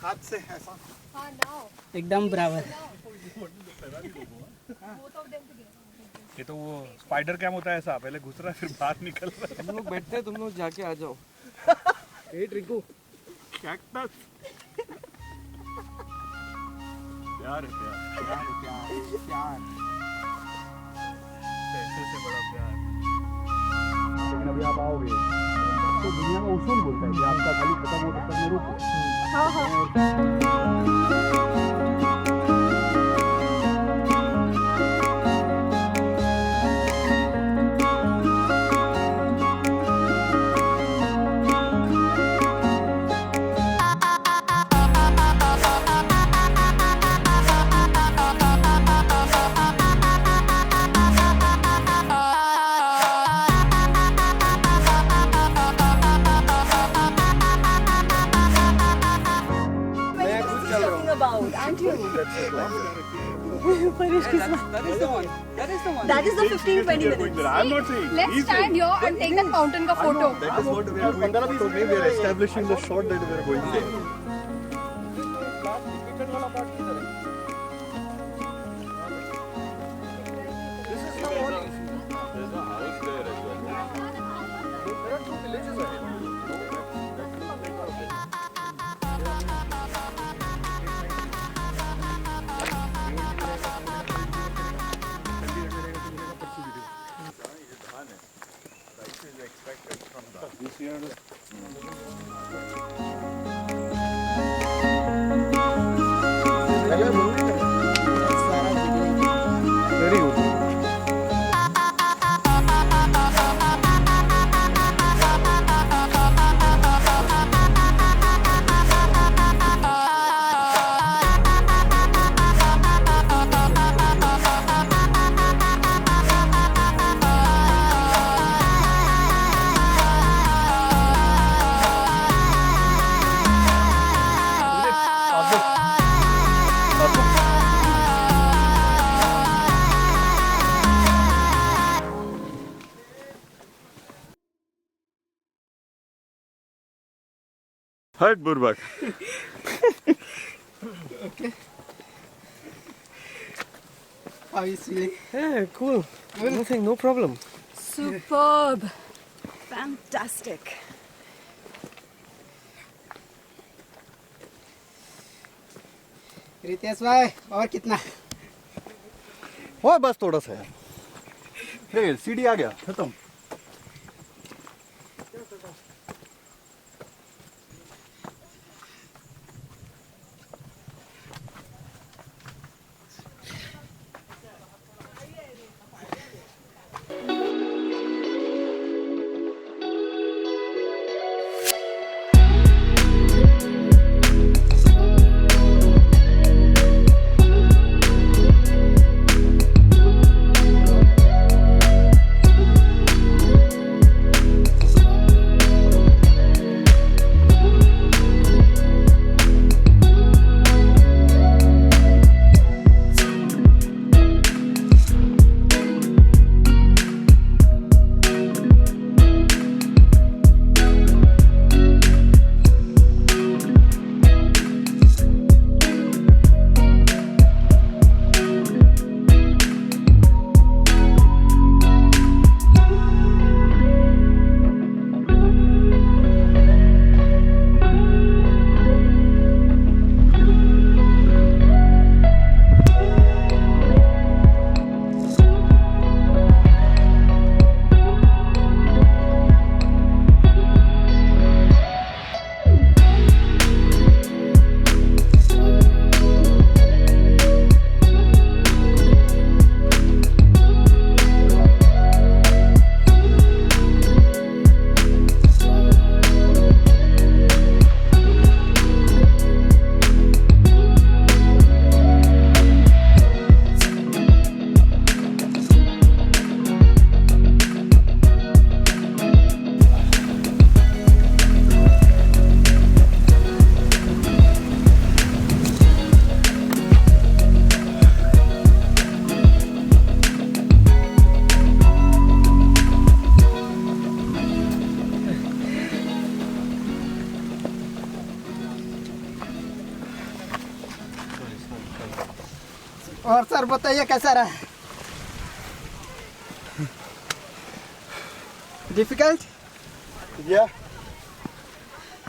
हाथ से ऐसा एकदम बराबर। ये तो वो स्पाइडर कैम होता है ऐसा, पहले घुस रहा है फिर बाहर निकल रहा है। तुम लोग बैठते हैं, तुम लोग जाके आ जाओ। ए ट्रिंकू, कैक्टस प्यार है, प्यार प्यार पैसे से बड़ा प्यार। लेकिन अभी आप आओगे तो दुनिया में उसूल बोलता है कि आपका खाली खत्म हो तब तक में रुको। That is the 15-20 minutes. I'm not saying. Let's stand here and take that fountain ka photo. That is what we are doing. So we are establishing the shot that we are going there. There's a house there as well. There are 2 villages ahead. This year. Very good. Hurt Burbak. Okay. How are you feeling? Yeah, cool. Nothing, no problem. Superb. Fantastic. Riteish भाई और कितना? और बस थोड़ा सा है। ये सीढ़ी आ गया, खत्म। और सर बताइए कैसा रहा? Difficult? Yeah.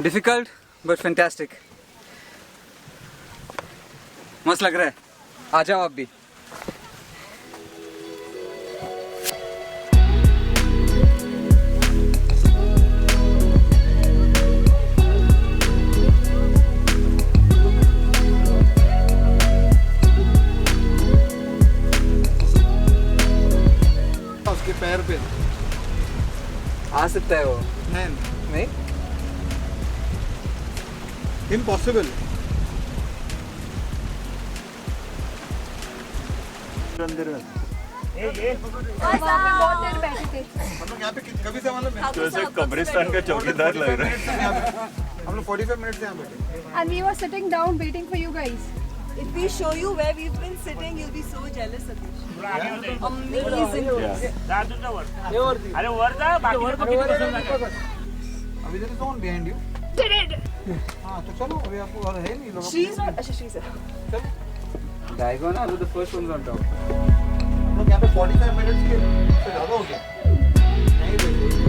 Difficult but fantastic. मस्त लग रहा है. आ जाओ आप भी. उसके पैर पे आ सकता है वो. नहीं. इम्पॉसिबल. वहाँ पे बहुत देर बैठे थे. हम लोग यहाँ पे कभी से मालूम है तो ऐसे कब्रिस्तान का चौकीदार लग रहा है. हम लोग 45 मिनट से यहाँ बैठे. And we were sitting down waiting for you guys. If we show you where we've been sitting, you'll be so jealous, Satish. Amazing. अभी there is no one behind you. Did it? हाँ तो चलो अभी आपको और है नहीं लोग. She's not. Asha, she's there. Diagon ना, the first ones on top. हम लोग यहाँ पे 45 मिनट के से ज़्यादा हो गया. नहीं भाई.